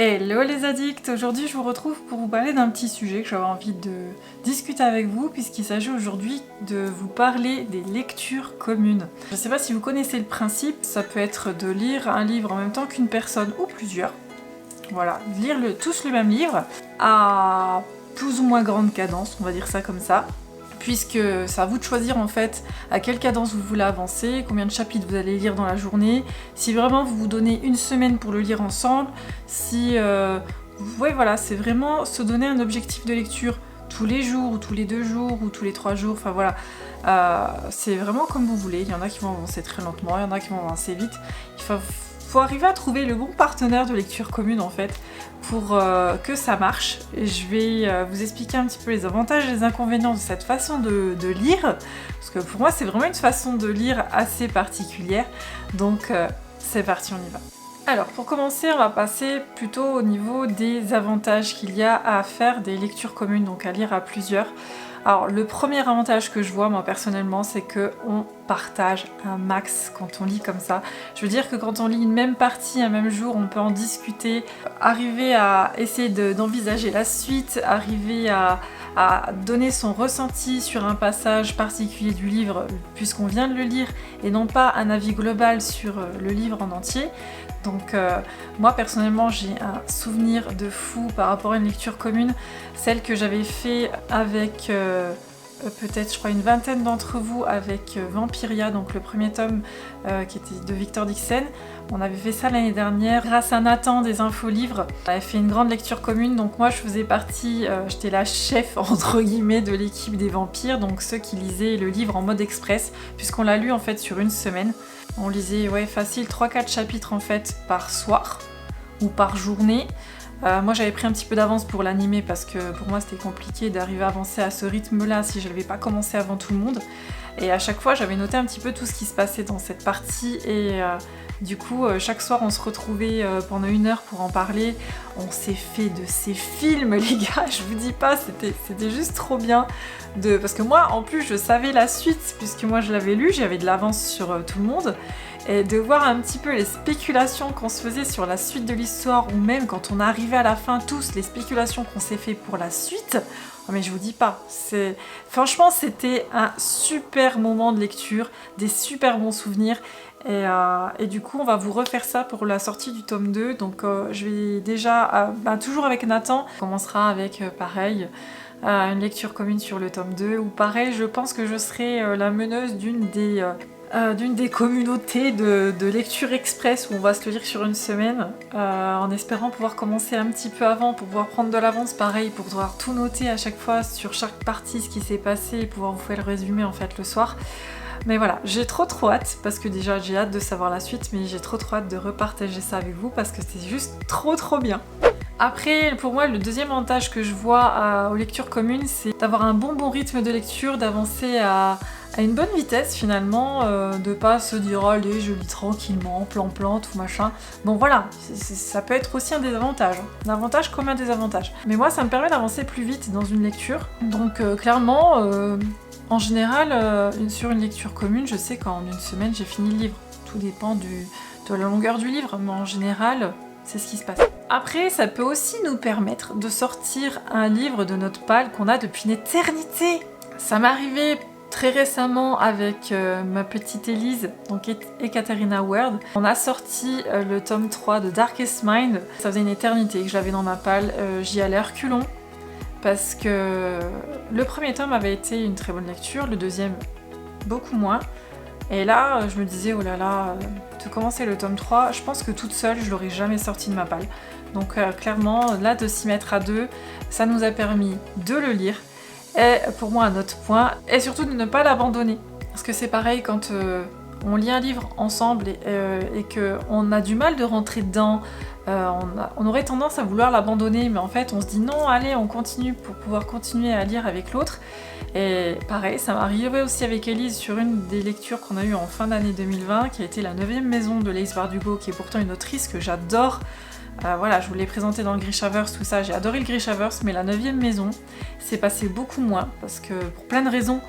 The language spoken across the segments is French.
Hello les addicts, aujourd'hui je vous retrouve pour vous parler d'un petit sujet que j'avais envie de discuter avec vous puisqu'il s'agit aujourd'hui de vous parler des lectures communes. Je ne sais pas si vous connaissez le principe, ça peut être de lire un livre en même temps qu'une personne ou plusieurs. Voilà, lire tous le même livre à plus ou moins grande cadence, on va dire ça comme ça. Puisque c'est à vous de choisir en fait à quelle cadence vous voulez avancer, combien de chapitres vous allez lire dans la journée, si vraiment vous vous donnez une semaine pour le lire ensemble, si... ouais voilà, c'est vraiment se donner un objectif de lecture tous les jours, ou tous les 2 jours, ou tous les 3 jours, enfin voilà. C'est vraiment comme vous voulez, il y en a qui vont avancer très lentement, il y en a qui vont avancer vite. Il faut arriver à trouver le bon partenaire de lecture commune en fait, pour que ça marche. Et je vais vous expliquer un petit peu les avantages et les inconvénients de cette façon de lire, parce que pour moi c'est vraiment une façon de lire assez particulière, donc c'est parti, on y va. Alors pour commencer, on va passer plutôt au niveau des avantages qu'il y a à faire des lectures communes, donc à lire à plusieurs. Alors le premier avantage que je vois moi personnellement, c'est qu'on partage un max quand on lit comme ça. Je veux dire que quand on lit une même partie un même jour, on peut en discuter, arriver à essayer d'envisager la suite, arriver à donner son ressenti sur un passage particulier du livre puisqu'on vient de le lire et non pas un avis global sur le livre en entier. Donc moi personnellement j'ai un souvenir de fou par rapport à une lecture commune, celle que j'avais fait avec peut-être je crois une vingtaine d'entre vous avec Vampiria, donc le premier tome qui était de Victor Dixon. On avait fait ça l'année dernière grâce à Nathan des Infolivres. On avait fait une grande lecture commune, donc moi je faisais partie, j'étais la chef entre guillemets de l'équipe des vampires, donc ceux qui lisaient le livre en mode express, puisqu'on l'a lu en fait sur une semaine. On lisait facile 3-4 chapitres en fait par soir ou par journée. Moi j'avais pris un petit peu d'avance pour l'animer parce que pour moi c'était compliqué d'arriver à avancer à ce rythme-là si je n'avais pas commencé avant tout le monde. Et à chaque fois j'avais noté un petit peu tout ce qui se passait dans cette partie et du coup chaque soir on se retrouvait pendant 1 heure pour en parler. On s'est fait de ces films les gars, je vous dis pas, c'était juste trop bien. Parce que moi en plus je savais la suite puisque moi je l'avais lu, j'avais de l'avance sur tout le monde. Et de voir un petit peu les spéculations qu'on se faisait sur la suite de l'histoire, ou même quand on arrivait à la fin tous, les spéculations qu'on s'est fait pour la suite, oh mais je vous dis pas, franchement c'était un super moment de lecture, des super bons souvenirs, et du coup on va vous refaire ça pour la sortie du tome 2, donc je vais déjà, toujours avec Nathan, on commencera avec pareil, une lecture commune sur le tome 2, ou pareil je pense que je serai la meneuse d'une des communautés de lecture express où on va se le lire sur une semaine, en espérant pouvoir commencer un petit peu avant pour pouvoir prendre de l'avance, pareil, pour pouvoir tout noter à chaque fois sur chaque partie ce qui s'est passé et pouvoir vous faire le résumé en fait le soir. Mais voilà, j'ai trop hâte, parce que déjà j'ai hâte de savoir la suite, mais j'ai trop hâte de repartager ça avec vous parce que c'est juste trop bien. Après, pour moi, le deuxième avantage que je vois aux lectures communes, c'est d'avoir un bon rythme de lecture, d'avancer à une bonne vitesse finalement, de pas se dire allez je lis tranquillement, plan tout machin. Bon voilà, ça peut être aussi un désavantage, un avantage comme un désavantage. Mais moi ça me permet d'avancer plus vite dans une lecture, donc clairement en général sur une lecture commune je sais qu'en 1 semaine j'ai fini le livre. Tout dépend de la longueur du livre, mais en général c'est ce qui se passe. Après, ça peut aussi nous permettre de sortir un livre de notre palle qu'on a depuis une éternité. Ça m'est arrivé très récemment avec ma petite Élise, donc Ekaterina Ward. On a sorti le tome 3 de Darkest Mind. Ça faisait une éternité que j'avais dans ma palle. J'y allais à reculons parce que le premier tome avait été une très bonne lecture, le deuxième beaucoup moins. Et là, je me disais, oh là là, de commencer le tome 3, je pense que toute seule, je l'aurais jamais sorti de ma palle. Donc clairement, là, de s'y mettre à 2, ça nous a permis de le lire. Et pour moi, un autre point, et surtout de ne pas l'abandonner. Parce que c'est pareil quand on lit un livre ensemble et qu'on a du mal de rentrer dedans, on aurait tendance à vouloir l'abandonner, mais en fait on se dit non, allez, on continue pour pouvoir continuer à lire avec l'autre. Et pareil, ça m'est arrivé aussi avec Élise sur une des lectures qu'on a eues en fin d'année 2020, qui a été La 9e maison de Laïs Bardugo, qui est pourtant une autrice que j'adore. Voilà, je vous l'ai présenté dans le Grishaverse, tout ça, j'ai adoré le Grishaverse, mais La 9e maison, c'est passé beaucoup moins, parce que pour plein de raisons,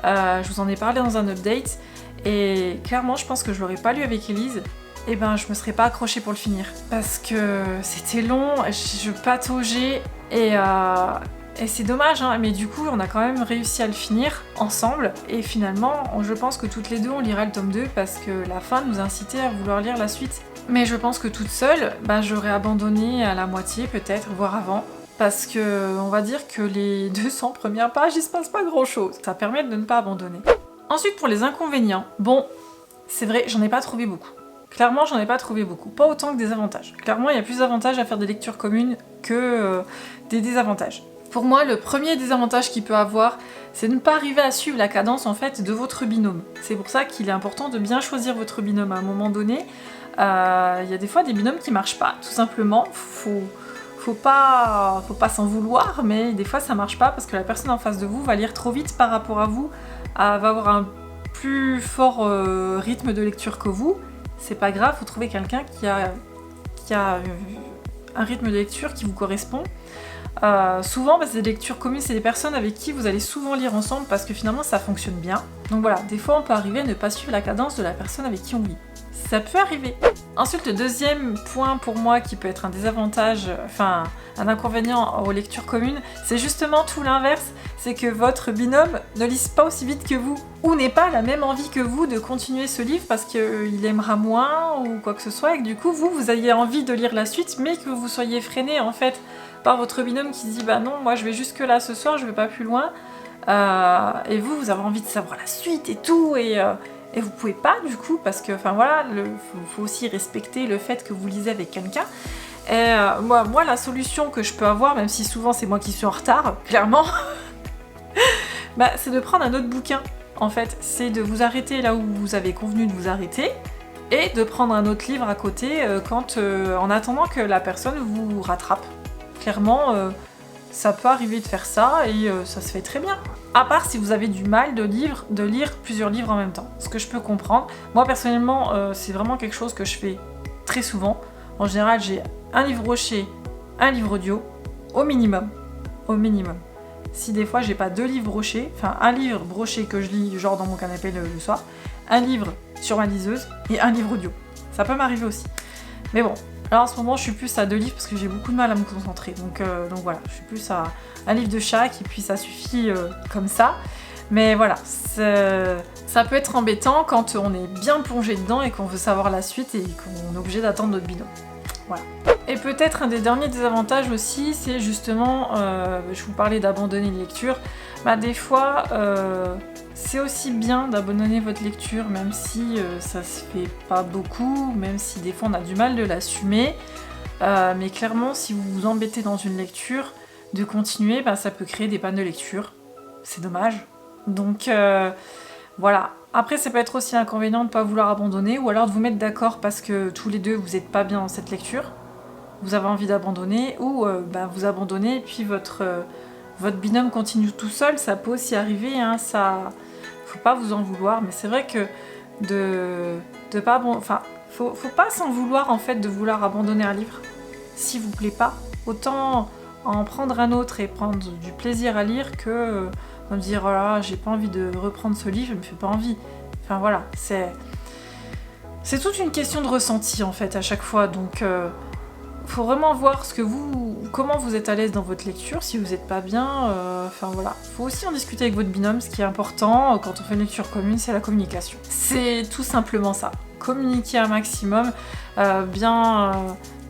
je vous en ai parlé dans un update, et clairement je pense que je l'aurais pas lu avec Élise, eh ben je me serais pas accrochée pour le finir. Parce que c'était long, je pataugeais et c'est dommage, hein, mais du coup on a quand même réussi à le finir ensemble. Et finalement, je pense que toutes les deux on lira le tome 2 parce que la fin nous incitait à vouloir lire la suite. Mais je pense que toute seule, j'aurais abandonné à la moitié peut-être, voire avant. Parce que on va dire que les 200 premières pages, il se passe pas grand chose. Ça permet de ne pas abandonner. Ensuite pour les inconvénients, bon, c'est vrai, j'en ai pas trouvé beaucoup. Clairement, j'en ai pas trouvé beaucoup. Pas autant que des avantages. Clairement, il y a plus d'avantages à faire des lectures communes que des désavantages. Pour moi, le premier désavantage qu'il peut avoir, c'est de ne pas arriver à suivre la cadence en fait de votre binôme. C'est pour ça qu'il est important de bien choisir votre binôme à un moment donné. Il y a des fois des binômes qui marchent pas, tout simplement. Faut pas s'en vouloir, mais des fois ça marche pas parce que la personne en face de vous va lire trop vite par rapport à vous, va avoir un plus fort rythme de lecture que vous. C'est pas grave, faut trouver quelqu'un qui a un rythme de lecture qui vous correspond. Souvent, c'est des lectures communes, c'est des personnes avec qui vous allez souvent lire ensemble parce que finalement ça fonctionne bien. Donc voilà, des fois on peut arriver à ne pas suivre la cadence de la personne avec qui on lit. Ça peut arriver. Ensuite, le deuxième point pour moi qui peut être un désavantage, enfin un inconvénient aux lectures communes, c'est justement tout l'inverse, c'est que votre binôme ne lise pas aussi vite que vous, ou n'ait pas la même envie que vous de continuer ce livre parce qu'il aimera moins ou quoi que ce soit, et que du coup vous ayez envie de lire la suite, mais que vous soyez freiné en fait par votre binôme qui dit bah non, moi je vais jusque là ce soir, je vais pas plus loin, et vous avez envie de savoir la suite et tout, et vous pouvez pas du coup parce que enfin voilà, faut aussi respecter le fait que vous lisez avec quelqu'un. Et moi la solution que je peux avoir, même si souvent c'est moi qui suis en retard, clairement, c'est de prendre un autre bouquin en fait. C'est de vous arrêter là où vous avez convenu de vous arrêter et de prendre un autre livre à côté en attendant que la personne vous rattrape. Clairement, ça peut arriver de faire ça et ça se fait très bien. À part si vous avez du mal de lire plusieurs livres en même temps. Ce que je peux comprendre. Moi personnellement, c'est vraiment quelque chose que je fais très souvent. En général, j'ai un livre broché, un livre audio, au minimum. Au minimum. Si des fois j'ai pas deux livres brochés, enfin un livre broché que je lis genre dans mon canapé le soir, un livre sur ma liseuse et un livre audio. Ça peut m'arriver aussi. Mais bon, là en ce moment je suis plus à 2 livres parce que j'ai beaucoup de mal à me concentrer. Donc voilà, je suis plus à un livre de chaque et puis ça suffit comme ça. Mais voilà, ça peut être embêtant quand on est bien plongé dedans et qu'on veut savoir la suite et qu'on est obligé d'attendre notre binôme. Voilà. Et peut-être un des derniers désavantages aussi, c'est justement, je vous parlais d'abandonner une lecture, des fois c'est aussi bien d'abandonner votre lecture même si ça se fait pas beaucoup, même si des fois on a du mal de l'assumer, mais clairement si vous vous embêtez dans une lecture, de continuer, ça peut créer des pannes de lecture, c'est dommage. Donc voilà. Après ça peut être aussi inconvénient de ne pas vouloir abandonner ou alors de vous mettre d'accord parce que tous les deux vous n'êtes pas bien dans cette lecture, vous avez envie d'abandonner ou vous abandonnez et puis votre binôme continue tout seul, ça peut aussi arriver, hein, ça faut pas vous en vouloir, mais c'est vrai que de pas faut pas s'en vouloir en fait de vouloir abandonner un livre s'il vous plaît pas, autant en prendre un autre et prendre du plaisir à lire que me dire oh là, j'ai pas envie de reprendre ce livre, il me fait pas envie. Enfin voilà, c'est toute une question de ressenti en fait à chaque fois, donc faut vraiment voir comment vous êtes à l'aise dans votre lecture, si vous n'êtes pas bien, enfin voilà. Faut aussi en discuter avec votre binôme, ce qui est important quand on fait une lecture commune, c'est la communication. C'est tout simplement ça. Communiquer un maximum, bien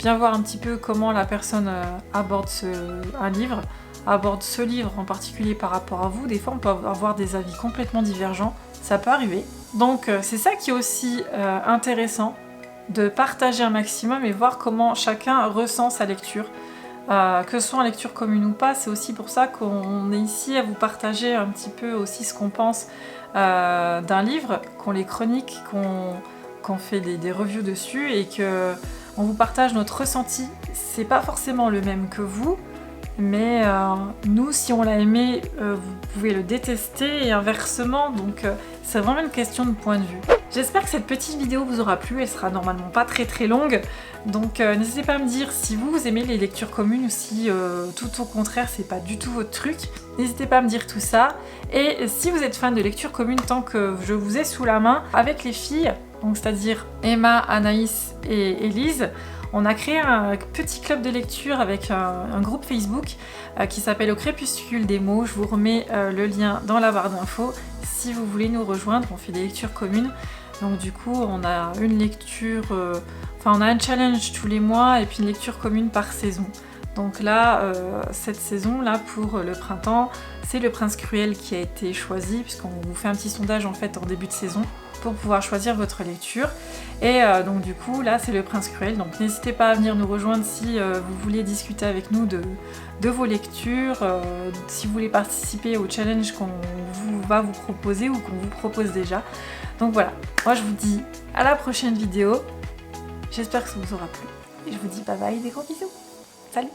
voir un petit peu comment la personne aborde ce livre en particulier par rapport à vous. Des fois on peut avoir des avis complètement divergents, ça peut arriver. Donc c'est ça qui est aussi intéressant, de partager un maximum et voir comment chacun ressent sa lecture. Que ce soit en lecture commune ou pas, c'est aussi pour ça qu'on est ici à vous partager un petit peu aussi ce qu'on pense d'un livre, qu'on les chronique, qu'on fait des reviews dessus et qu'on vous partage notre ressenti. C'est pas forcément le même que vous, mais nous, si on l'a aimé, vous pouvez le détester et inversement, donc c'est vraiment une question de point de vue. J'espère que cette petite vidéo vous aura plu, elle sera normalement pas très très longue, donc n'hésitez pas à me dire si vous aimez les lectures communes ou si tout au contraire c'est pas du tout votre truc. N'hésitez pas à me dire tout ça, et si vous êtes fan de lecture commune, tant que je vous ai sous la main, avec les filles, donc c'est-à-dire Emma, Anaïs et Élise, on a créé un petit club de lecture avec un groupe Facebook qui s'appelle Au crépuscule des mots. Je vous remets le lien dans la barre d'infos si vous voulez nous rejoindre. On fait des lectures communes. Donc du coup, on a une lecture, on a un challenge tous les mois et puis une lecture commune par saison. Donc là, cette saison-là pour le printemps, c'est Le Prince Cruel qui a été choisi, puisqu'on vous fait un petit sondage en fait en début de saison pour pouvoir choisir votre lecture. Et donc du coup, là c'est Le Prince Cruel, donc n'hésitez pas à venir nous rejoindre si vous voulez discuter avec nous de vos lectures, si vous voulez participer au challenge qu'on va vous proposer ou qu'on vous propose déjà. Donc voilà, moi je vous dis à la prochaine vidéo, j'espère que ça vous aura plu, et je vous dis bye bye, des gros bisous, salut.